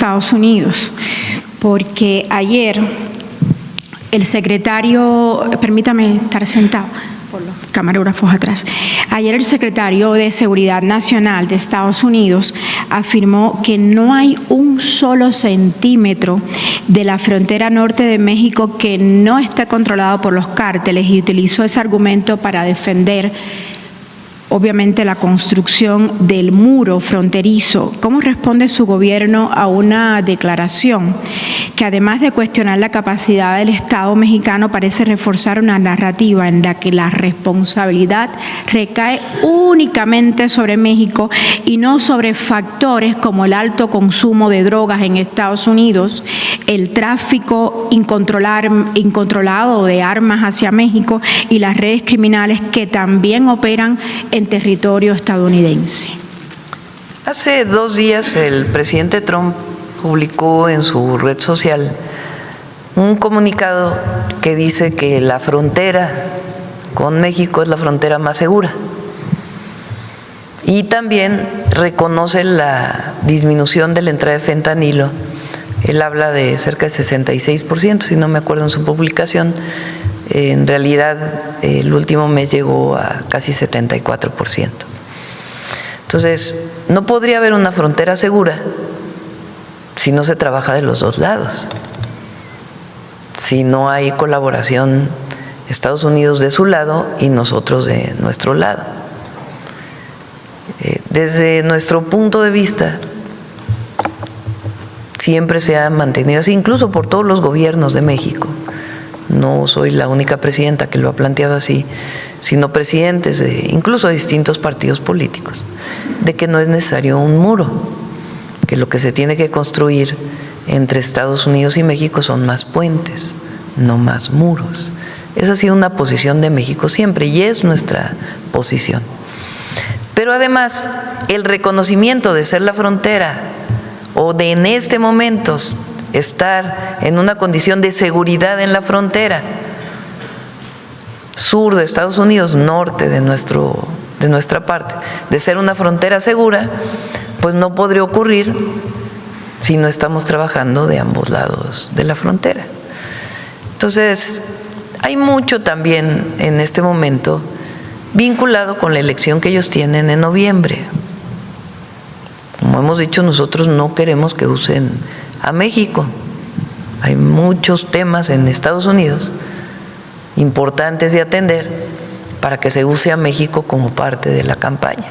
Estados Unidos, porque ayer el secretario, permítame estar sentado por los camarógrafos atrás, ayer el secretario de Seguridad Nacional de Estados Unidos afirmó que no hay un solo centímetro de la frontera norte de México que no esté controlado por los cárteles y utilizó ese argumento para defender obviamente la construcción del muro fronterizo. ¿Cómo responde su gobierno a una declaración que, además de cuestionar la capacidad del Estado mexicano, parece reforzar una narrativa en la que la responsabilidad recae únicamente sobre México y no sobre factores como el alto consumo de drogas en Estados Unidos, el tráfico incontrolado de armas hacia México y las redes criminales que también operan en territorio estadounidense? Hace 2 días el presidente Trump publicó en su red social un comunicado que dice que la frontera con México es la frontera más segura y también reconoce la disminución de la entrada de fentanilo. Él habla de cerca de 66%, si no me acuerdo en su publicación. En realidad, el último mes llegó a casi 74%. Entonces, no podría haber una frontera segura si no se trabaja de los dos lados, si no hay colaboración Estados Unidos de su lado y nosotros de nuestro lado. Desde nuestro punto de vista, siempre se ha mantenido así, incluso por todos los gobiernos de México. No soy la única presidenta que lo ha planteado así, sino presidentes incluso de distintos partidos políticos, de que no es necesario un muro, que lo que se tiene que construir entre Estados Unidos y México son más puentes, no más muros. Esa ha sido una posición de México siempre y es nuestra posición. Pero además, el reconocimiento de ser la frontera o de en este momento estar en una condición de seguridad en la frontera sur de Estados Unidos, norte de nuestra parte, de ser una frontera segura, pues no podría ocurrir si no estamos trabajando de ambos lados de la frontera. Entonces, hay mucho también en este momento vinculado con la elección que ellos tienen en noviembre. Como hemos dicho, nosotros no queremos que usen a México. Hay muchos temas en Estados Unidos importantes de atender para que se use a México como parte de la campaña.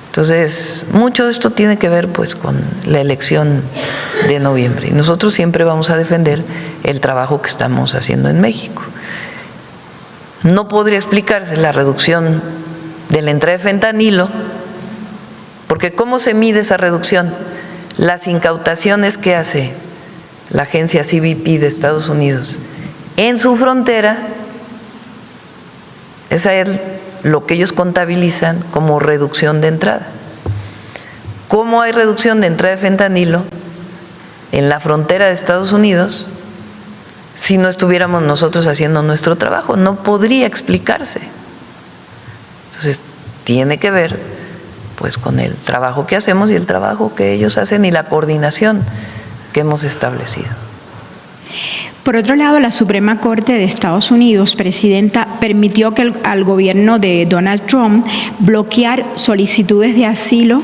Entonces, mucho de esto tiene que ver pues con la elección de noviembre y nosotros siempre vamos a defender el trabajo que estamos haciendo en México. No podría explicarse la reducción de la entrada de fentanilo, porque ¿cómo se mide esa reducción? Las incautaciones que hace la agencia CBP de Estados Unidos en su frontera, esa es lo que ellos contabilizan como reducción de entrada. ¿Cómo hay reducción de entrada de fentanilo en la frontera de Estados Unidos si no estuviéramos nosotros haciendo nuestro trabajo? No podría explicarse. Entonces, tiene que ver pues con el trabajo que hacemos y el trabajo que ellos hacen y la coordinación que hemos establecido. Por otro lado, la Suprema Corte de Estados Unidos, presidenta, permitió que al gobierno de Donald Trump bloquear solicitudes de asilo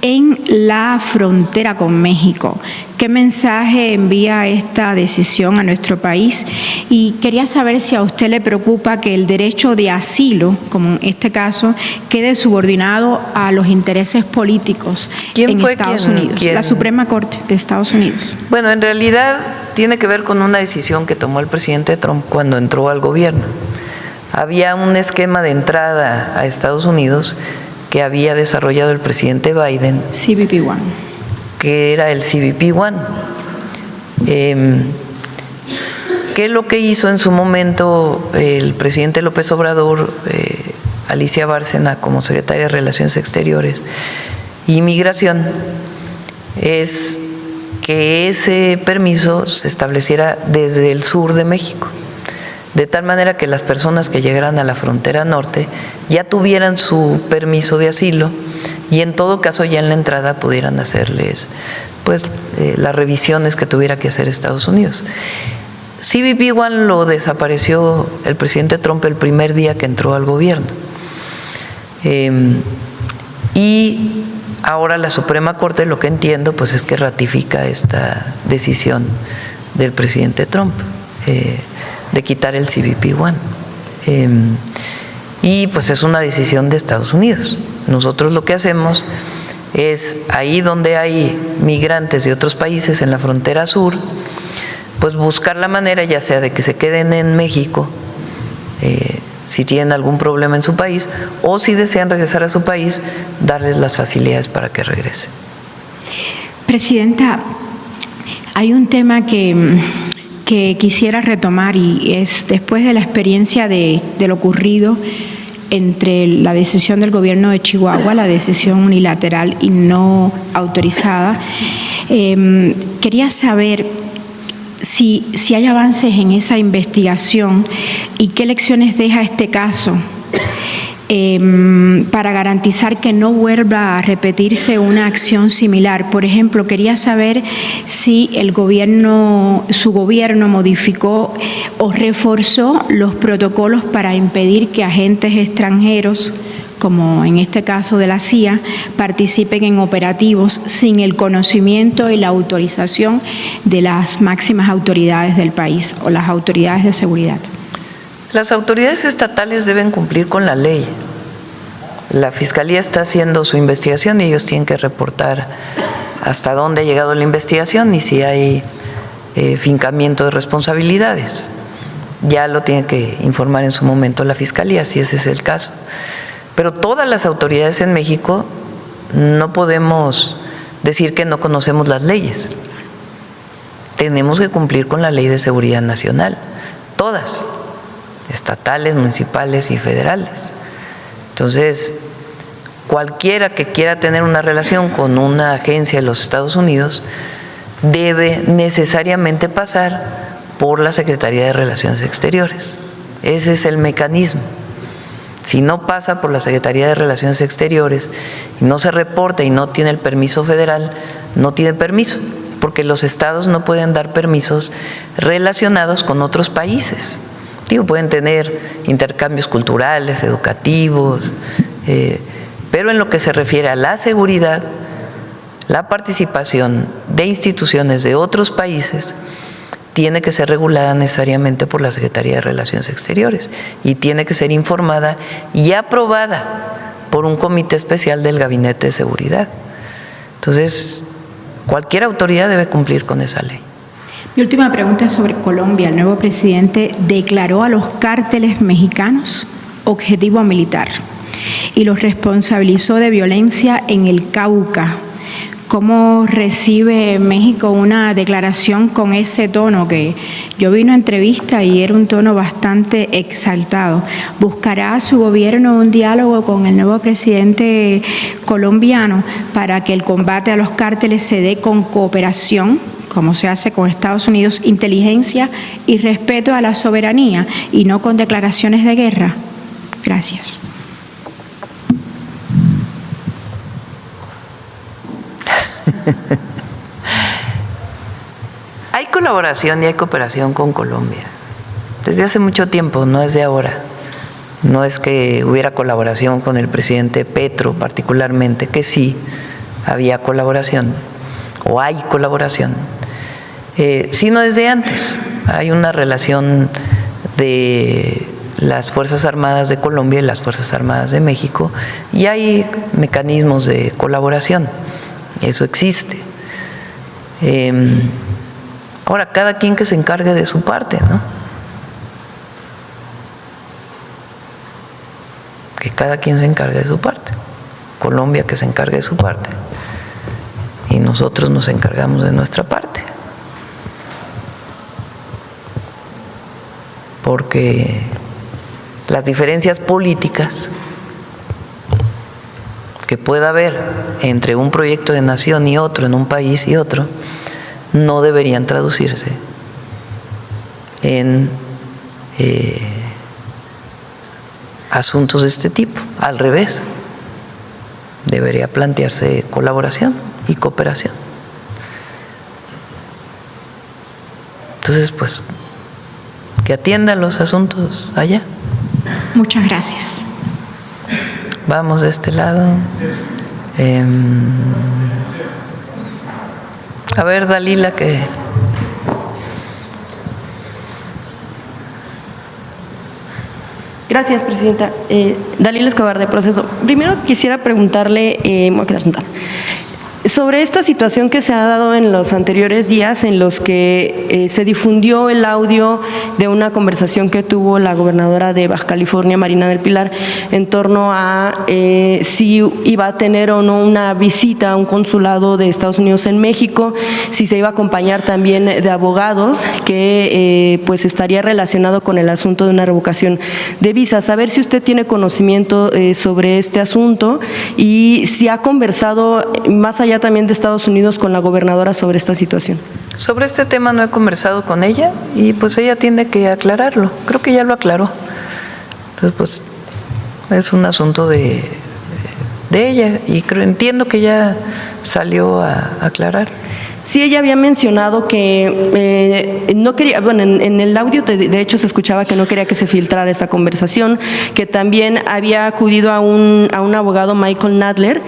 en la frontera con México. ¿Qué mensaje envía esta decisión a nuestro país? Y quería saber si a usted le preocupa que el derecho de asilo, como en este caso, quede subordinado a los intereses políticos en Estados Unidos. La Suprema Corte de Estados Unidos. Bueno, en realidad tiene que ver con una decisión que tomó el presidente Trump cuando entró al gobierno. Había un esquema de entrada a Estados Unidos que había desarrollado el presidente Biden, CBP-1, que era el CBP-1, que es lo que hizo en su momento el presidente López Obrador, Alicia Bárcena como secretaria de Relaciones Exteriores y Migración, es que ese permiso se estableciera desde el sur de México, de tal manera que las personas que llegaran a la frontera norte ya tuvieran su permiso de asilo y en todo caso ya en la entrada pudieran hacerles pues las revisiones que tuviera que hacer Estados Unidos. CBP-1 lo desapareció el presidente Trump el primer día que entró al gobierno. Y ahora la Suprema Corte, lo que entiendo, pues es que ratifica esta decisión del presidente Trump de quitar el CBP-1. Y pues es una decisión de Estados Unidos. Nosotros lo que hacemos es, ahí donde hay migrantes de otros países en la frontera sur, pues buscar la manera, ya sea de que se queden en México, si tienen algún problema en su país, o si desean regresar a su país, darles las facilidades para que regresen. Presidenta, hay un tema que quisiera retomar y es después de la experiencia de lo ocurrido entre la decisión del gobierno de Chihuahua, la decisión unilateral y no autorizada. Quería saber si hay avances en esa investigación y qué lecciones deja este caso para garantizar que no vuelva a repetirse una acción similar. Por ejemplo, quería saber si su gobierno modificó o reforzó los protocolos para impedir que agentes extranjeros, como en este caso de la CIA, participen en operativos sin el conocimiento y la autorización de las máximas autoridades del país o las autoridades de seguridad. Las autoridades estatales deben cumplir con la ley. La Fiscalía está haciendo su investigación y ellos tienen que reportar hasta dónde ha llegado la investigación y si hay fincamiento de responsabilidades. Ya lo tiene que informar en su momento la Fiscalía, si ese es el caso. Pero todas las autoridades en México no podemos decir que no conocemos las leyes. Tenemos que cumplir con la Ley de Seguridad Nacional, todas, estatales, municipales y federales. Entonces, cualquiera que quiera tener una relación con una agencia de los Estados Unidos debe necesariamente pasar por la Secretaría de Relaciones Exteriores. Ese es el mecanismo. Si no pasa por la Secretaría de Relaciones Exteriores y no se reporta y no tiene el permiso federal, no tiene permiso, porque los estados no pueden dar permisos relacionados con otros países. Pueden tener intercambios culturales, educativos, pero en lo que se refiere a la seguridad, la participación de instituciones de otros países tiene que ser regulada necesariamente por la Secretaría de Relaciones Exteriores y tiene que ser informada y aprobada por un comité especial del Gabinete de Seguridad. Entonces, cualquier autoridad debe cumplir con esa ley. Mi última pregunta es sobre Colombia. El nuevo presidente declaró a los cárteles mexicanos objetivo militar y los responsabilizó de violencia en el Cauca. ¿Cómo recibe México una declaración con ese tono? Que yo vi una entrevista y era un tono bastante exaltado. ¿Buscará su gobierno un diálogo con el nuevo presidente colombiano para que el combate a los cárteles se dé con cooperación, como se hace con Estados Unidos, inteligencia y respeto a la soberanía, y no con declaraciones de guerra? Gracias. Hay colaboración y hay cooperación con Colombia desde hace mucho tiempo, no es de ahora. No es que hubiera colaboración con el presidente Petro particularmente, que sí había colaboración o hay colaboración, sino desde antes. Hay una relación de las Fuerzas Armadas de Colombia y las Fuerzas Armadas de México y hay mecanismos de colaboración. Eso existe. Ahora, cada quien que se encargue de su parte, ¿no? Que cada quien se encargue de su parte. Colombia que se encargue de su parte. Y nosotros nos encargamos de nuestra parte. Porque las diferencias políticas que pueda haber entre un proyecto de nación y otro, en un país y otro, no deberían traducirse en asuntos de este tipo. Al revés, debería plantearse colaboración y cooperación. Entonces, pues, que atienda los asuntos allá. Muchas gracias. Vamos de este lado. A ver, Dalila, que... Gracias, Presidenta. Dalila Escobar, de Proceso. Primero quisiera preguntarle, me voy a quedar sentada, sobre esta situación que se ha dado en los anteriores días en los que se difundió el audio de una conversación que tuvo la gobernadora de Baja California, Marina del Pilar, en torno a si iba a tener o no una visita a un consulado de Estados Unidos en México, si se iba a acompañar también de abogados, que pues estaría relacionado con el asunto de una revocación de visas. Saber si usted tiene conocimiento sobre este asunto y si ha conversado más allá también de Estados Unidos con la gobernadora sobre esta situación. Sobre este tema no he conversado con ella y pues ella tiene que aclararlo. Creo que ya lo aclaró. Entonces, pues es un asunto de ella y entiendo que ya salió a aclarar. Sí, ella había mencionado que no quería, bueno, en el audio de hecho se escuchaba que no quería que se filtrara esa conversación, que también había acudido a un abogado, Michael Nadler,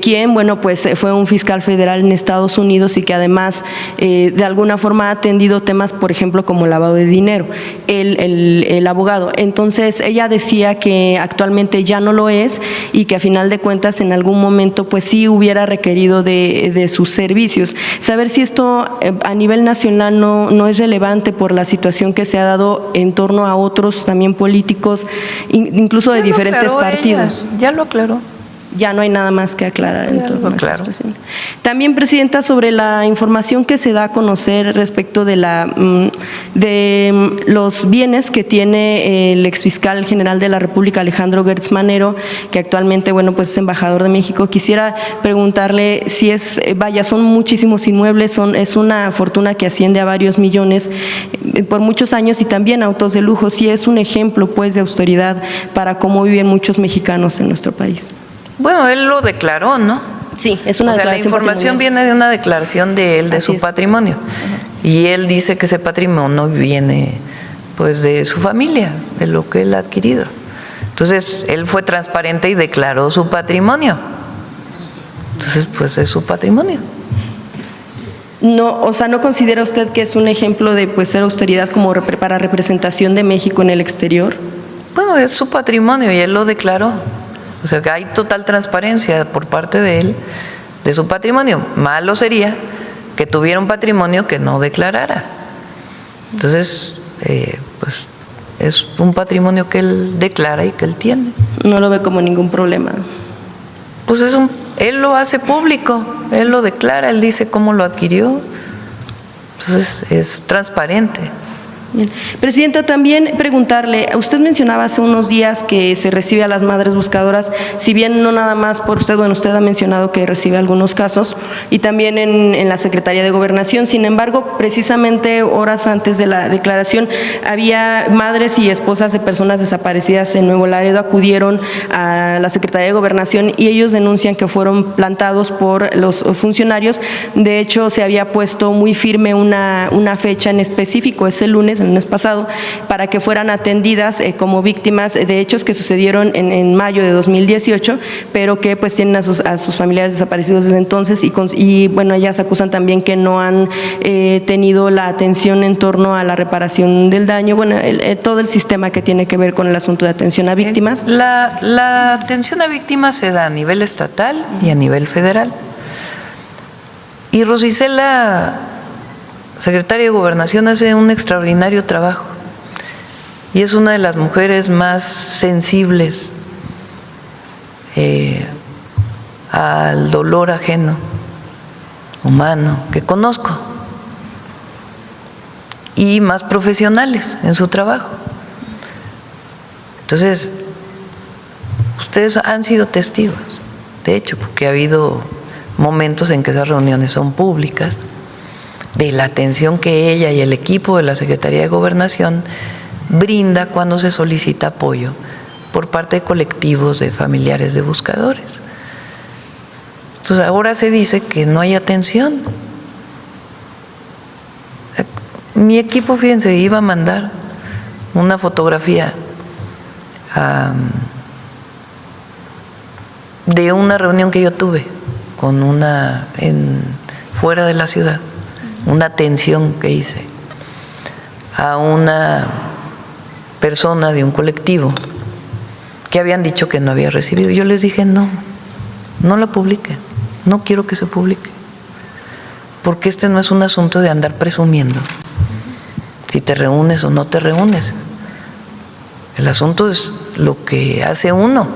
quien, bueno, pues fue un fiscal federal en Estados Unidos y que además de alguna forma ha atendido temas, por ejemplo, como lavado de dinero, el abogado. Entonces, ella decía que actualmente ya no lo es y que a final de cuentas en algún momento pues sí hubiera requerido de sus servicios. Saber si esto a nivel nacional no es relevante por la situación que se ha dado en torno a otros también políticos, incluso de diferentes partidos. Ya lo aclaró. Ya no hay nada más que aclarar en torno a esta Claro. situación. También, Presidenta, sobre la información que se da a conocer respecto de los bienes que tiene el exfiscal general de la República, Alejandro Gertz Manero, que actualmente, bueno, pues es embajador de México. Quisiera preguntarle si son muchísimos inmuebles, es una fortuna que asciende a varios millones por muchos años y también autos de lujo, si es un ejemplo, pues, de austeridad para cómo viven muchos mexicanos en nuestro país. Bueno, él lo declaró, ¿no? Sí, es una o sea, la declaración información patrimonial. viene de una declaración de él, de Así su es. patrimonio. Y él dice que ese patrimonio viene pues de su familia, de lo que él ha adquirido. Entonces, él fue transparente y declaró su patrimonio. Entonces, pues es su patrimonio. No, o sea, ¿no considera usted que es un ejemplo de pues ser austeridad como para representación de México en el exterior? Bueno, es su patrimonio y él lo declaró. O sea, que hay total transparencia por parte de él de su patrimonio. Malo sería que tuviera un patrimonio que no declarara. Entonces, pues es un patrimonio que él declara y que él tiene. No lo ve como ningún problema. Pues él lo hace público, él lo declara, él dice cómo lo adquirió. Entonces, es transparente. Bien. Presidenta, también preguntarle, usted mencionaba hace unos días que se recibe a las madres buscadoras, si bien no nada más por usted, bueno, usted ha mencionado que recibe algunos casos, y también en la Secretaría de Gobernación. Sin embargo, precisamente horas antes de la declaración, había madres y esposas de personas desaparecidas en Nuevo Laredo, acudieron a la Secretaría de Gobernación y ellos denuncian que fueron plantados por los funcionarios. De hecho, se había puesto muy firme una fecha en específico, ese lunes, el lunes pasado, para que fueran atendidas como víctimas de hechos que sucedieron en mayo de 2018, pero que pues tienen a sus familiares desaparecidos desde entonces y bueno, ellas acusan también que no han tenido la atención en torno a la reparación del daño, bueno, todo el sistema que tiene que ver con el asunto de atención a víctimas. La atención a víctimas se da a nivel estatal y a nivel federal. Y Rosicela, secretaria de Gobernación, hace un extraordinario trabajo y es una de las mujeres más sensibles al dolor ajeno, humano, que conozco, y más profesionales en su trabajo. Entonces, ustedes han sido testigos, de hecho, porque ha habido momentos en que esas reuniones son públicas, de la atención que ella y el equipo de la Secretaría de Gobernación brinda cuando se solicita apoyo por parte de colectivos de familiares de buscadores. Entonces ahora se dice que no hay atención. Mi equipo, fíjense, iba a mandar una fotografía de una reunión que yo tuve con fuera de la ciudad, una atención que hice a una persona de un colectivo que habían dicho que no había recibido. Yo les dije, no la publiquen, no quiero que se publique, porque este no es un asunto de andar presumiendo si te reúnes o no te reúnes. El asunto es lo que hace uno.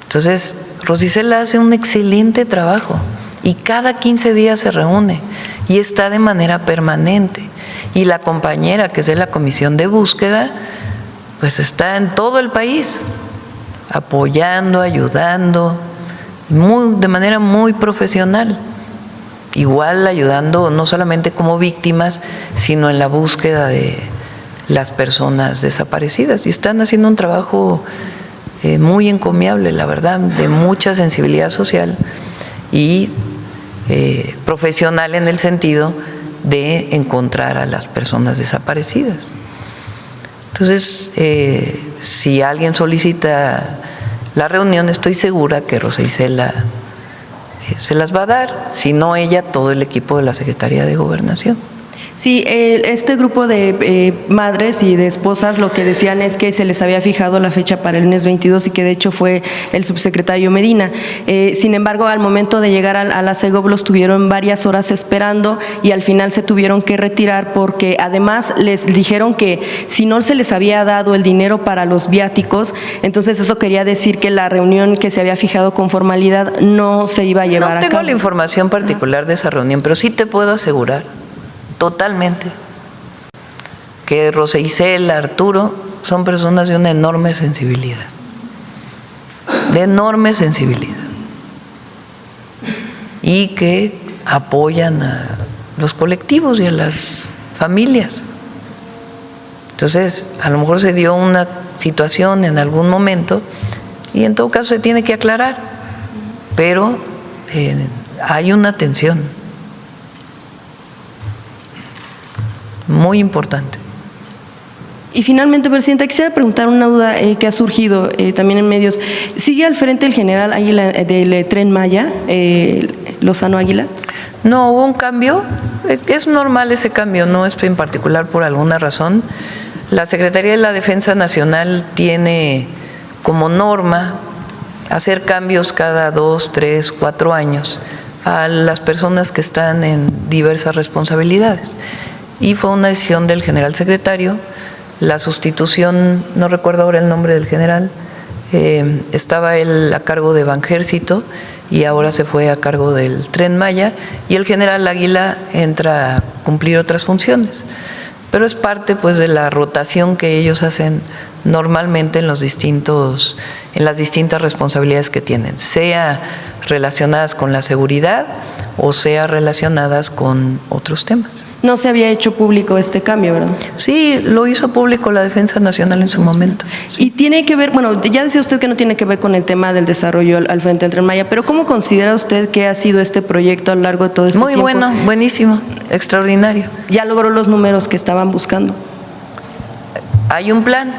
Entonces, Rosicela hace un excelente trabajo y cada 15 días se reúne y está de manera permanente. Y la compañera que es de la comisión de búsqueda, pues está en todo el país, apoyando, ayudando, de manera muy profesional. Igual ayudando no solamente como víctimas, sino en la búsqueda de las personas desaparecidas. Y están haciendo un trabajo muy encomiable, la verdad, de mucha sensibilidad social y profesional en el sentido de encontrar a las personas desaparecidas. Entonces, si alguien solicita la reunión, estoy segura que Rosa Isela se las va a dar, si no ella, todo el equipo de la Secretaría de Gobernación. Sí, este grupo de madres y de esposas lo que decían es que se les había fijado la fecha para el lunes 22 y que de hecho fue el subsecretario Medina. Sin embargo, al momento de llegar a la Segov los tuvieron varias horas esperando y al final se tuvieron que retirar porque además les dijeron que si no se les había dado el dinero para los viáticos, entonces eso quería decir que la reunión que se había fijado con formalidad no se iba a llevar a cabo. No tengo la información particular de esa reunión, pero sí te puedo asegurar totalmente que Rosa Isela, Arturo, son personas de una enorme sensibilidad, y que apoyan a los colectivos y a las familias. Entonces, a lo mejor se dio una situación en algún momento y en todo caso se tiene que aclarar, pero hay una atención muy importante. Y finalmente, Presidenta, quisiera preguntar una duda que ha surgido también en medios. ¿Sigue al frente el general Águila del Tren Maya, Lozano Águila? No, hubo un cambio. Es normal ese cambio, no es en particular por alguna razón. La Secretaría de la Defensa Nacional tiene como norma hacer cambios cada 2, 3, 4 años a las personas que están en diversas responsabilidades. Y fue una decisión del general secretario, la sustitución, no recuerdo ahora el nombre del general, estaba él a cargo de Banjército y ahora se fue a cargo del Tren Maya y el general Águila entra a cumplir otras funciones. Pero es parte pues de la rotación que ellos hacen normalmente en las distintas responsabilidades que tienen, sea relacionadas con la seguridad o sea relacionadas con otros temas. No se había hecho público este cambio, ¿verdad? Sí, lo hizo público la Defensa Nacional en su momento. Sí. Y tiene que ver, bueno, ya decía usted que no tiene que ver con el tema del desarrollo al frente del Tren Maya, pero ¿cómo considera usted que ha sido este proyecto a lo largo de todo este tiempo? Muy bueno, buenísimo, extraordinario. ¿Ya logró los números que estaban buscando? Hay un plan.